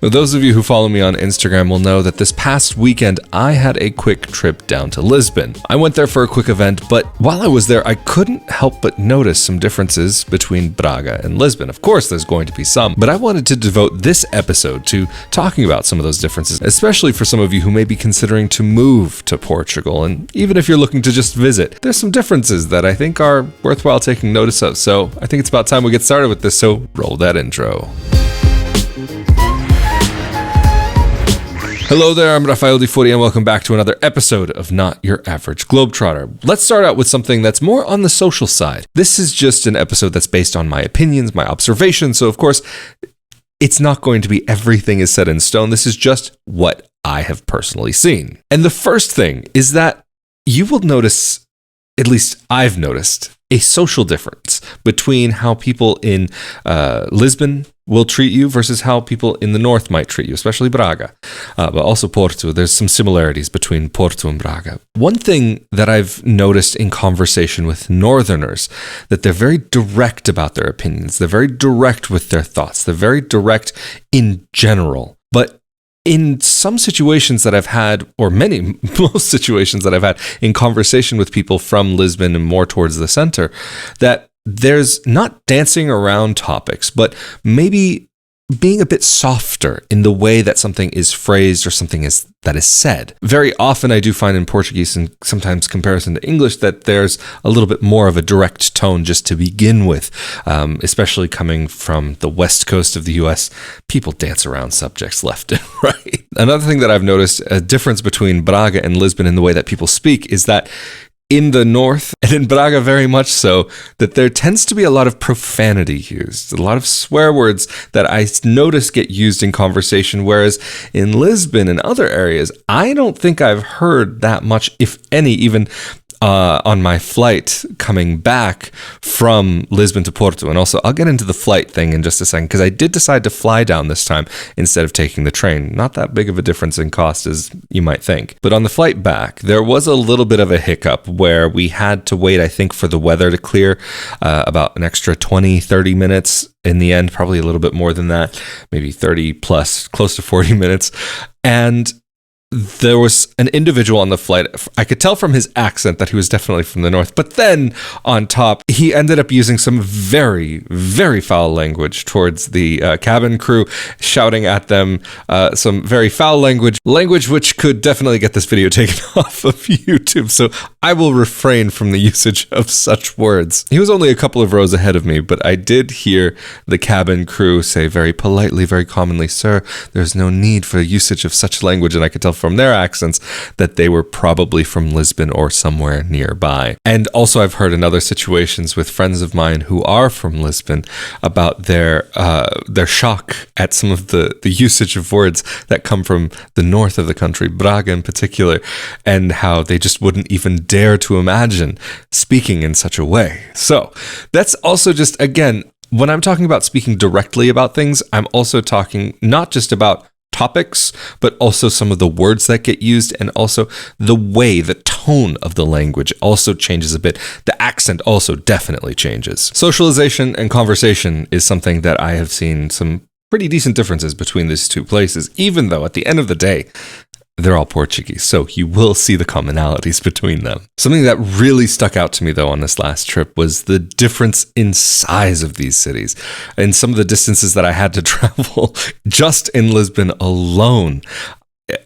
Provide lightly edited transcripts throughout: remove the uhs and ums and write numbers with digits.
Those of you who follow me on Instagram will know that this past weekend I had a quick trip down to Lisbon. I went there for a quick event, but while I was there, I couldn't help but notice some differences between Braga and Lisbon. Of course, there's going to be some, but I wanted to devote this episode to talking about some of those differences, especially for some of you who may be considering to move to Portugal. And even if you're looking to just visit, there's some differences that I think are worthwhile taking notice of. So I think it's about time we get started with this, so roll that intro. Hello there, I'm Rafael de Furia, and welcome back to another episode of Not Your Average Globetrotter. Let's start out with something that's more on the social side. This is just an episode that's based on my opinions, my observations, so of course, it's not going to be everything is set in stone. This is just what I have personally seen. And the first thing is that you will notice, at least I've noticed, a social difference between how people in Lisbon will treat you versus how people in the north might treat you, especially Braga, but also Porto. There's some similarities between Porto and Braga. One thing that I've noticed in conversation with northerners, that they're very direct about their opinions. They're very direct with their thoughts. They're very direct in general. But in some situations that I've had, or most situations that I've had in conversation with people from Lisbon and more towards the center, that there's not dancing around topics, but maybe being a bit softer in the way that something is phrased or something that is said. Very often I do find in Portuguese, and sometimes comparison to English, that there's a little bit more of a direct tone just to begin with, especially coming from the west coast of the US. People dance around subjects left and right. Another thing that I've noticed, a difference between Braga and Lisbon in the way that people speak, is that in the north, and in Braga very much so, that there tends to be a lot of profanity used, a lot of swear words that I notice get used in conversation, whereas in Lisbon and other areas, I don't think I've heard that much, if any, even on my flight coming back from Lisbon to Porto. And also, I'll get into the flight thing in just a second, because I did decide to fly down this time instead of taking the train. Not that big of a difference in cost as you might think. But on the flight back, there was a little bit of a hiccup where we had to wait, I think, for the weather to clear, about an extra 20, 30 minutes. In the end, probably a little bit more than that, maybe 30 plus, close to 40 minutes. And there was an individual on the flight. I could tell from his accent that he was definitely from the north. But then on top, he ended up using some very, very foul language towards the cabin crew, shouting at them some very foul language which could definitely get this video taken off of YouTube. So I will refrain from the usage of such words. He was only a couple of rows ahead of me, but I did hear the cabin crew say very politely, very commonly, "Sir, there's no need for usage of such language," and I could tell from their accents that they were probably from Lisbon or somewhere nearby. And also I've heard in other situations with friends of mine who are from Lisbon about their shock at some of the usage of words that come from the north of the country, Braga in particular, and how they just wouldn't even dare to imagine speaking in such a way. So that's also just, again, when I'm talking about speaking directly about things, I'm also talking not just about topics, but also some of the words that get used, and also the way, the tone of the language also changes a bit. The accent also definitely changes. Socialization and conversation is something that I have seen some pretty decent differences between these two places, even though at the end of the day, they're all Portuguese, so you will see the commonalities between them. Something that really stuck out to me, though, on this last trip was the difference in size of these cities and some of the distances that I had to travel just in Lisbon alone.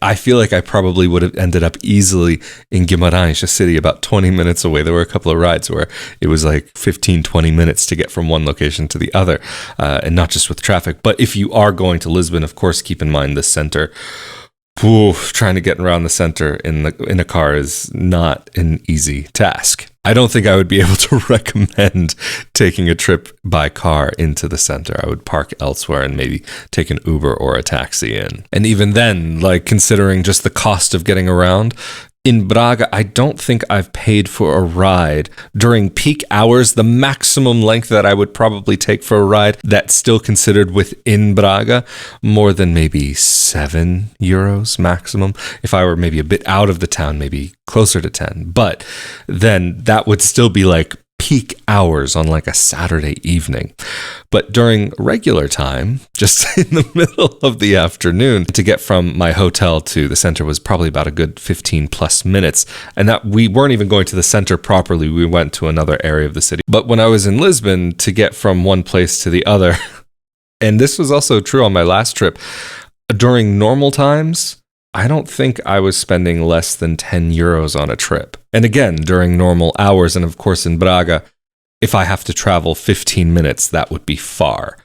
I feel like I probably would have ended up easily in Guimarães, a city about 20 minutes away. There were a couple of rides where it was like 15, 20 minutes to get from one location to the other, and not just with traffic. But if you are going to Lisbon, of course, keep in mind the center. Trying to get around the center in a car is not an easy task. I don't think I would be able to recommend taking a trip by car into the center. I would park elsewhere and maybe take an Uber or a taxi in. And even then, like, considering just the cost of getting around, in Braga, I don't think I've paid for a ride during peak hours. The maximum length that I would probably take for a ride that's still considered within Braga, more than maybe €7 maximum. If I were maybe a bit out of the town, maybe closer to 10. But then that would still be like peak hours on like a Saturday evening. But during regular time, just in the middle of the afternoon, to get from my hotel to the center was probably about a good 15 plus minutes. And that we weren't even going to the center properly. We went to another area of the city. But when I was in Lisbon, to get from one place to the other, and this was also true on my last trip, during normal times, I don't think I was spending less than 10 euros on a trip. And again, during normal hours, and of course in Braga, if I have to travel 15 minutes, that would be far.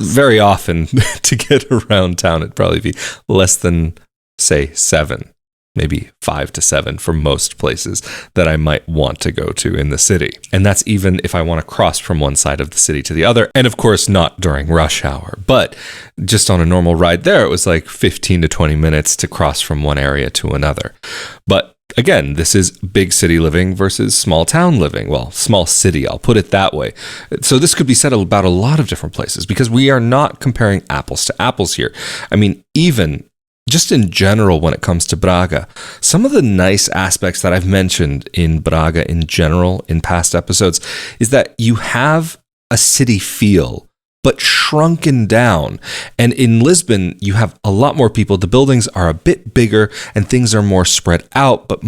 Very often to get around town, it'd probably be less than, say, 7, maybe 5 to 7 for most places that I might want to go to in the city. And that's even if I want to cross from one side of the city to the other. And of course, not during rush hour, but just on a normal ride there, it was like 15 to 20 minutes to cross from one area to another. But again, this is big city living versus small town living. Well, small city, I'll put it that way. So this could be said about a lot of different places because we are not comparing apples to apples here. I mean, even just in general, when it comes to Braga, some of the nice aspects that I've mentioned in Braga in general in past episodes is that you have a city feel, but shrunken down. And in Lisbon, you have a lot more people. The buildings are a bit bigger and things are more spread out, but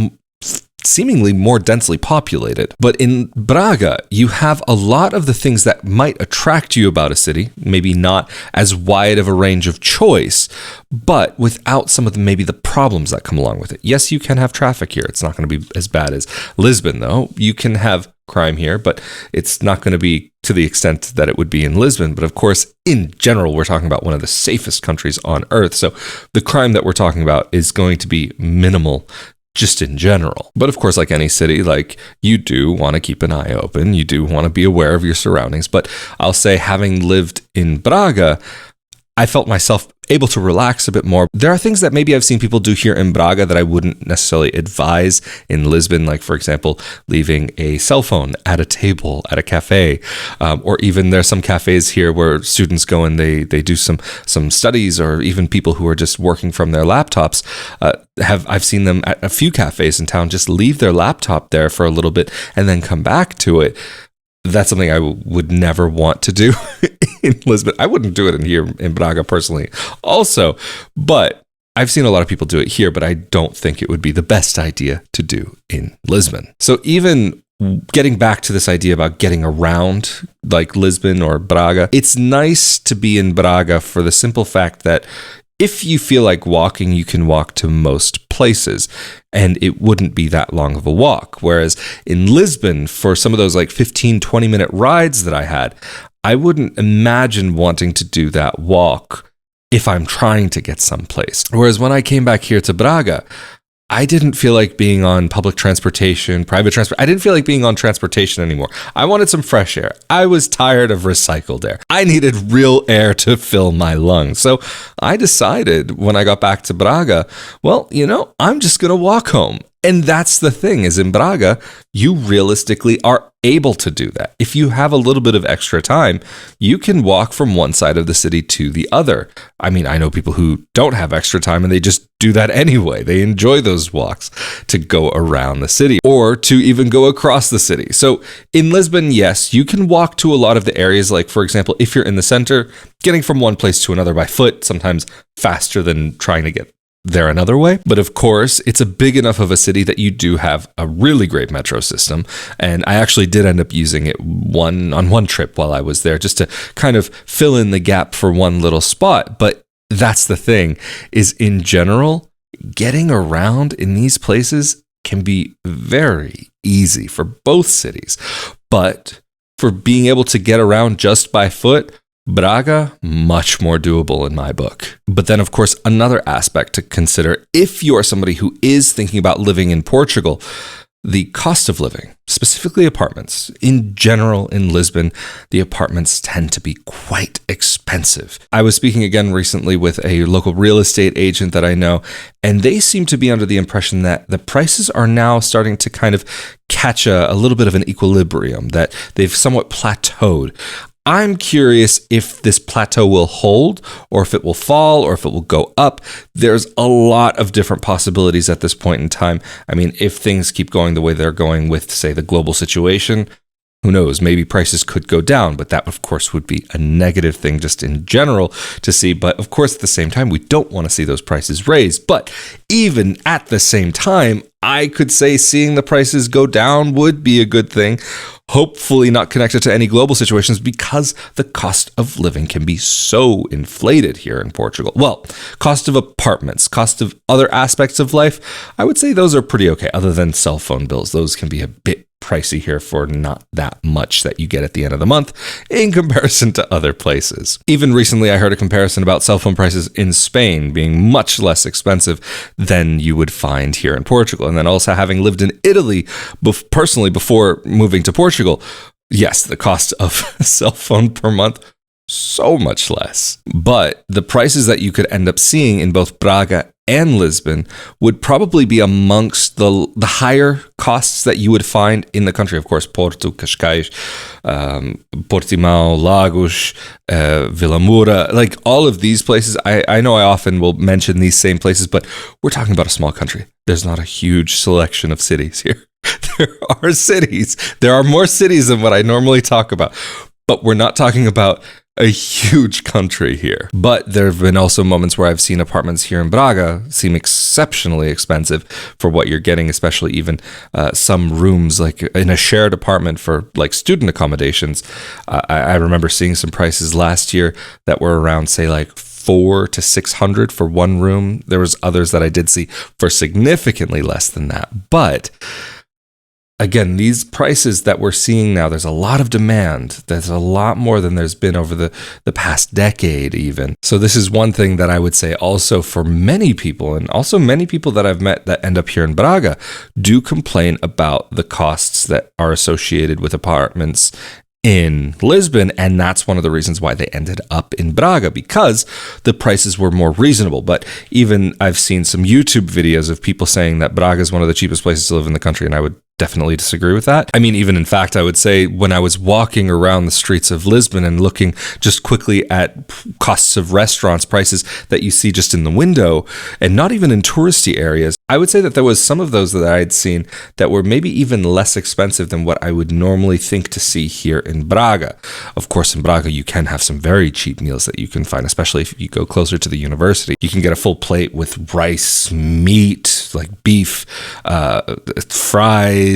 seemingly more densely populated. But in Braga, you have a lot of the things that might attract you about a city, maybe not as wide of a range of choice, but without some of maybe the problems that come along with it. Yes, you can have traffic here. It's not going to be as bad as Lisbon, though. You can have crime here, but it's not going to be to the extent that it would be in Lisbon. But of course, in general, we're talking about one of the safest countries on earth. So the crime that we're talking about is going to be minimal just in general. But of course, like any city, like you do want to keep an eye open. You do want to be aware of your surroundings. But I'll say, having lived in Braga, I felt myself able to relax a bit more. There are things that maybe I've seen people do here in Braga that I wouldn't necessarily advise in Lisbon, like, for example, leaving a cell phone at a table at a cafe, or even there's some cafes here where students go and they do some studies, or even people who are just working from their laptops. I've seen them at a few cafes in town just leave their laptop there for a little bit and then come back to it. That's something I would never want to do in Lisbon. I wouldn't do it in Braga personally also, but I've seen a lot of people do it here, but I don't think it would be the best idea to do in Lisbon. So even getting back to this idea about getting around like Lisbon or Braga, it's nice to be in Braga for the simple fact that if you feel like walking, you can walk to most places and it wouldn't be that long of a walk. Whereas in Lisbon, for some of those like 15, 20-minute rides that I had, I wouldn't imagine wanting to do that walk if I'm trying to get someplace. Whereas when I came back here to Braga, I didn't feel like being on public transportation, private transport. I didn't feel like being on transportation anymore. I wanted some fresh air. I was tired of recycled air. I needed real air to fill my lungs. So I decided when I got back to Braga, well, I'm just going to walk home. And that's the thing, is in Braga, you realistically are able to do that. If you have a little bit of extra time, you can walk from one side of the city to the other. I mean, I know people who don't have extra time and they just do that anyway. They enjoy those walks to go around the city or to even go across the city. So in Lisbon, yes, you can walk to a lot of the areas. Like, for example, if you're in the center, getting from one place to another by foot, sometimes faster than trying to get there another way. But of course, it's a big enough of a city that you do have a really great metro system. And I actually did end up using it on one trip while I was there, just to kind of fill in the gap for one little spot. But that's the thing, is in general, getting around in these places can be very easy for both cities. But for being able to get around just by foot, Braga, much more doable in my book. But then, of course, another aspect to consider if you are somebody who is thinking about living in Portugal, the cost of living, specifically apartments. In general, in Lisbon, the apartments tend to be quite expensive. I was speaking again recently with a local real estate agent that I know, and they seem to be under the impression that the prices are now starting to kind of catch a little bit of an equilibrium, that they've somewhat plateaued. I'm curious if this plateau will hold, or if it will fall, or if it will go up. There's a lot of different possibilities at this point in time. I mean, if things keep going the way they're going with, say, the global situation, Who knows? Maybe prices could go down, but that, of course, would be a negative thing just in general to see. But of course, at the same time, we don't want to see those prices raised. But even at the same time, I could say seeing the prices go down would be a good thing. Hopefully not connected to any global situations, because the cost of living can be so inflated here in Portugal. Well, cost of apartments, cost of other aspects of life, I would say those are pretty okay, other than cell phone bills. Those can be a bit pricey here for not that much that you get at the end of the month in comparison to other places. Even recently, I heard a comparison about cell phone prices in Spain being much less expensive than you would find here in Portugal. And then also having lived in Italy personally before moving to Portugal, yes, the cost of a cell phone per month, so much less. But the prices that you could end up seeing in both Braga and Lisbon would probably be amongst the higher costs that you would find in the country. Of course, Porto, Cascais, Portimão, Lagos, Vila Moura, like all of these places. I know I often will mention these same places, but we're talking about a small country. There's not a huge selection of cities here. There are cities. There are more cities than what I normally talk about, but we're not talking about a huge country here. But there have been also moments where I've seen apartments here in Braga seem exceptionally expensive for what you're getting, especially even some rooms like in a shared apartment for like student accommodations. I remember seeing some prices last year that were around, say, like 400 to 600 for one room. There was others that I did see for significantly less than that. But again, these prices that we're seeing now, there's a lot of demand. There's a lot more than there's been over the past decade even. So this is one thing that I would say also for many people, and also many people that I've met that end up here in Braga, do complain about the costs that are associated with apartments in Lisbon, and that's one of the reasons why they ended up in Braga, because the prices were more reasonable. But even I've seen some YouTube videos of people saying that Braga is one of the cheapest places to live in the country, and I would definitely disagree with that. I mean, even in fact, I would say when I was walking around the streets of Lisbon and looking just quickly at costs of restaurants, prices that you see just in the window, and not even in touristy areas, I would say that there was some of those that I had seen that were maybe even less expensive than what I would normally think to see here in Braga. Of course, in Braga, you can have some very cheap meals that you can find, especially if you go closer to the university. You can get a full plate with rice, meat, like beef, fries,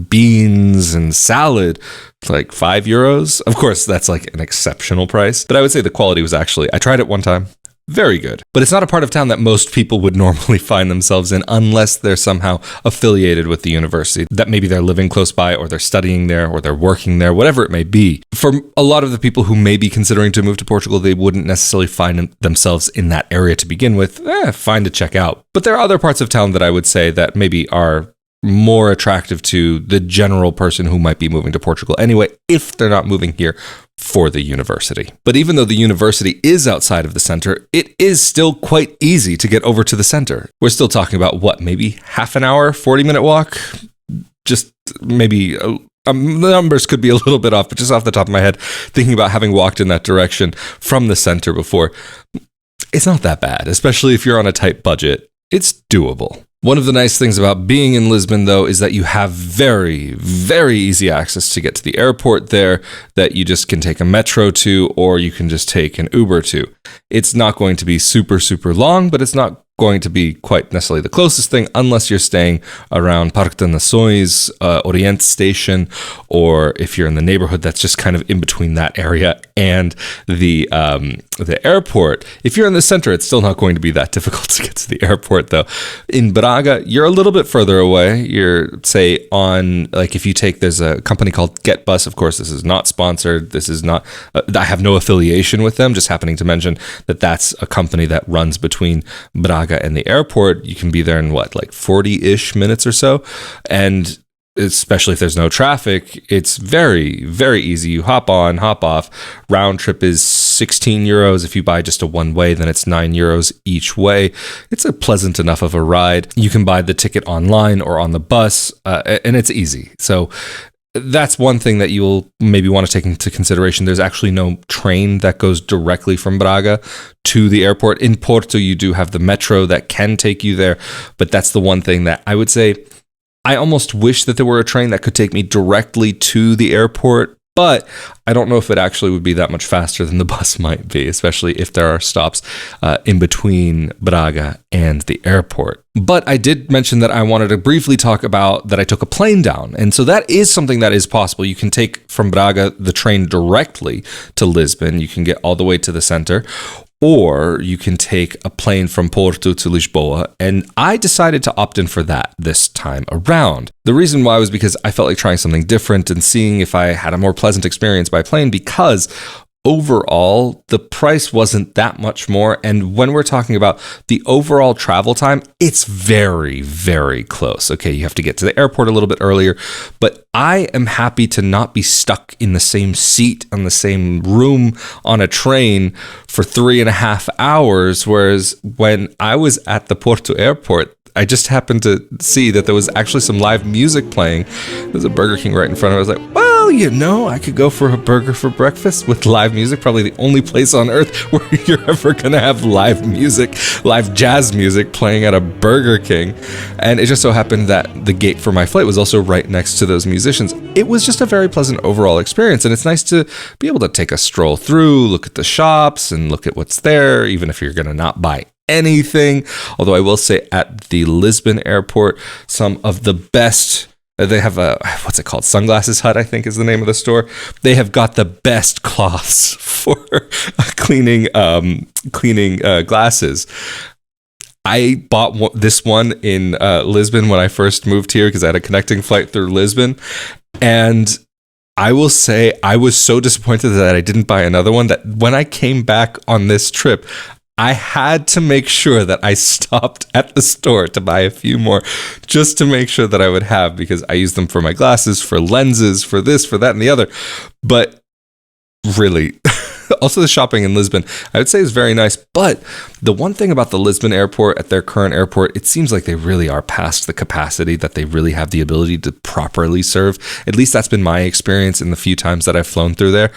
beans, and salad, like €5. Of course, that's like an exceptional price, but I would say the quality was actually, I tried it one time, very good. But it's not a part of town that most people would normally find themselves in unless they're somehow affiliated with the university, that maybe they're living close by, or they're studying there, or they're working there, whatever it may be. For a lot of the people who may be considering to move to Portugal, they wouldn't necessarily find themselves in that area to begin with. Fine to check out. But there are other parts of town that I would say that maybe are more attractive to the general person who might be moving to Portugal anyway, if they're not moving here for the university. But even though the university is outside of the center, it is still quite easy to get over to the center. We're still talking about what, maybe half an hour, 40-minute walk? Just maybe the numbers could be a little bit off, but just off the top of my head, thinking about having walked in that direction from the center before, it's not that bad, especially if you're on a tight budget. It's doable. One of the nice things about being in Lisbon, though, is that you have very, very easy access to get to the airport there, that you just can take a metro to, or you can just take an Uber to. It's not going to be super, super long, but it's not going to be quite necessarily the closest thing unless you're staying around Parque das Nações, Orient Station, or if you're in the neighborhood that's just kind of in between that area and the airport. If you're in the center, it's still not going to be that difficult to get to the airport, though. In Braga, you're a little bit further away. You're, say, on, like, if you take, there's a company called Get Bus. Of course, this is not sponsored. This is not, I have no affiliation with them, just happening to mention that that's a company that runs between Braga and the airport. You can be there in what, like 40-ish minutes or so, and especially if there's no traffic, it's very, very easy. You hop on, hop off. Round trip is €16. If you buy just a one way, then it's €9 each way. It's a pleasant enough of a ride. You can buy the ticket online or on the bus, and it's easy. So that's one thing that you'll maybe want to take into consideration. There's actually no train that goes directly from Braga to the airport. In Porto, you do have the metro that can take you there, but that's the one thing that I would say I almost wish that there were a train that could take me directly to the airport, but I don't know if it actually would be that much faster than the bus might be, especially if there are stops in between Braga and the airport. But I did mention that I wanted to briefly talk about that I took a plane down. And so that is something that is possible. You can take from Braga the train directly to Lisbon. You can get all the way to the center. Or you can take a plane from Porto to Lisboa, and I decided to opt in for that this time around. The reason why was because I felt like trying something different and seeing if I had a more pleasant experience by plane, because overall, the price wasn't that much more. And when we're talking about the overall travel time, it's very, very close. Okay, you have to get to the airport a little bit earlier, but I am happy to not be stuck in the same seat on the same room on a train for 3.5 hours. Whereas when I was at the Porto airport, I just happened to see that there was actually some live music playing. There's a Burger King right in front of me. I was like, well, I could go for a burger for breakfast with live music. Probably the only place on earth where you're ever going to have live music, live jazz music playing at a Burger King. And it just so happened that the gate for my flight was also right next to those musicians. It was just a very pleasant overall experience. And it's nice to be able to take a stroll through, look at the shops and look at what's there, even if you're going to not buy anything. Although I will say at the Lisbon airport, some of the best, they have a, what's it called? Sunglasses Hut, I think is the name of the store. They have got the best cloths for cleaning glasses. I bought this one in Lisbon when I first moved here because I had a connecting flight through Lisbon. And I will say I was so disappointed that I didn't buy another one that when I came back on this trip, I had to make sure that I stopped at the store to buy a few more just to make sure that I would have, because I use them for my glasses, for lenses, for this, for that, and the other. But really, also the shopping in Lisbon, I would say is very nice. But the one thing about the Lisbon airport, at their current airport, it seems like they really are past the capacity that they really have the ability to properly serve. At least that's been my experience in the few times that I've flown through there.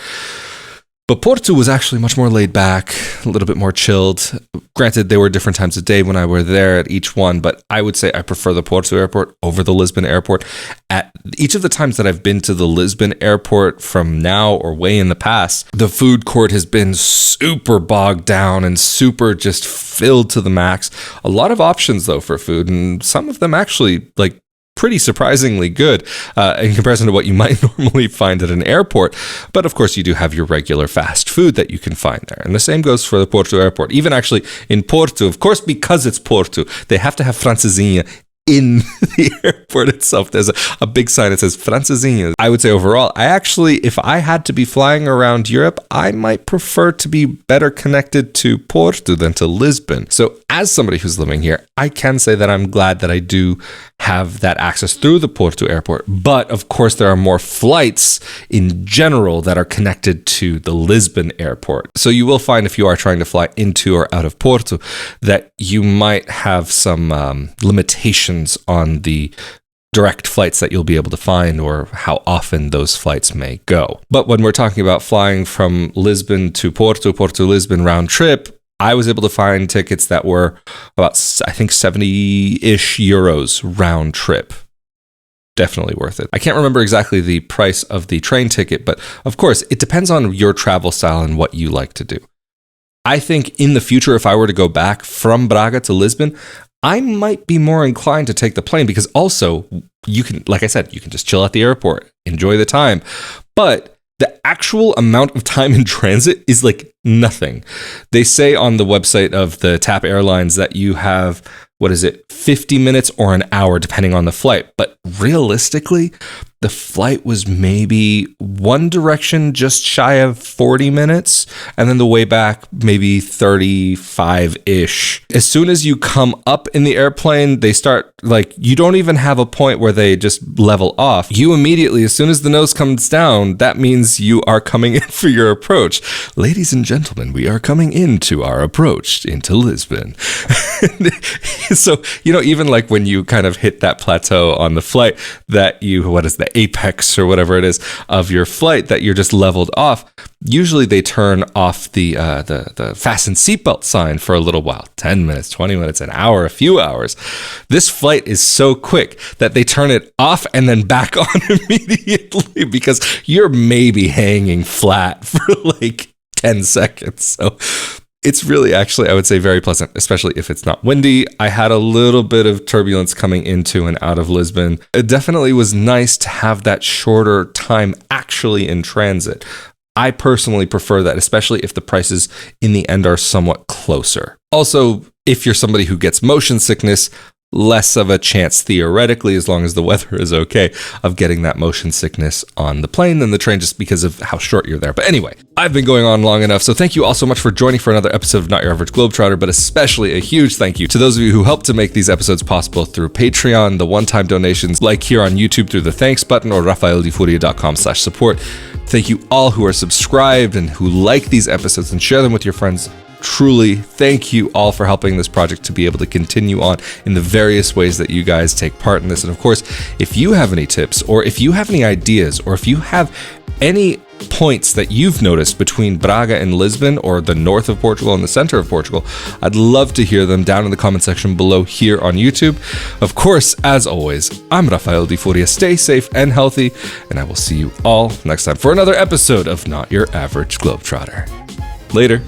But Porto was actually much more laid back, a little bit more chilled. Granted, there were different times of day when I were there at each one, but I would say I prefer the Porto airport over the Lisbon airport. At each of the times that I've been to the Lisbon airport from now or way in the past, the food court has been super bogged down and super just filled to the max. A lot of options, though, for food, and some of them actually, like, pretty surprisingly good in comparison to what you might normally find at an airport. But of course, you do have your regular fast food that you can find there. And the same goes for the Porto airport. Even actually in Porto, of course, because it's Porto, they have to have francesinha in the airport itself. There's a big sign that says francesinha. I would say overall, I actually, if I had to be flying around Europe, I might prefer to be better connected to Porto than to Lisbon. So as somebody who's living here, I can say that I'm glad that I do have that access through the Porto airport. But of course, there are more flights in general that are connected to the Lisbon airport. So you will find, if you are trying to fly into or out of Porto, that you might have some limitations on the direct flights that you'll be able to find or how often those flights may go. But when we're talking about flying from Lisbon to Porto, Porto-Lisbon round trip, I was able to find tickets that were about, I think, 70-ish euros round trip. Definitely worth it. I can't remember exactly the price of the train ticket, but of course, it depends on your travel style and what you like to do. I think in the future, if I were to go back from Braga to Lisbon, I might be more inclined to take the plane because also you can, like I said, you can just chill at the airport, enjoy the time. But the actual amount of time in transit is like nothing. They say on the website of the TAP Airlines that you have, 50 minutes or an hour, depending on the flight. But realistically, the flight was maybe one direction just shy of 40 minutes, and then the way back maybe 35-ish. As soon as you come up in the airplane, they start, like, you don't even have a point where they just level off. You immediately, as soon as the nose comes down, that means you are coming in for your approach. Ladies and gentlemen, we are coming into our approach into Lisbon. So, even like when you kind of hit that plateau on the flight that what is the apex or whatever it is of your flight that you're just leveled off, usually they turn off the fasten seatbelt sign for a little while, 10 minutes, 20 minutes, an hour, a few hours. This flight is so quick that they turn it off and then back on immediately because you're maybe hanging flat for like 10 seconds. So it's really actually, I would say, very pleasant, especially if it's not windy. I had a little bit of turbulence coming into and out of Lisbon. It definitely was nice to have that shorter time actually in transit. I personally prefer that, especially if the prices in the end are somewhat closer. Also, if you're somebody who gets motion sickness, less of a chance theoretically, as long as the weather is okay, of getting that motion sickness on the plane than the train, just because of how short you're there. But anyway, I've been going on long enough, so thank you all so much for joining for another episode of Not Your Average Globetrotter, but especially a huge thank you to those of you who helped to make these episodes possible through Patreon, the one-time donations, like here on YouTube through the thanks button, or rafaeldefuria.com/support. Thank you all who are subscribed and who like these episodes and share them with your friends. Truly, thank you all for helping this project to be able to continue on in the various ways that you guys take part in this. And of course, if you have any tips, or if you have any ideas, or if you have any points that you've noticed between Braga and Lisbon, or the north of Portugal and the center of Portugal, I'd love to hear them down in the comment section below here on YouTube. Of course, as always, I'm Rafael de Furia. Stay safe and healthy, and I will see you all next time for another episode of Not Your Average Globetrotter. Later.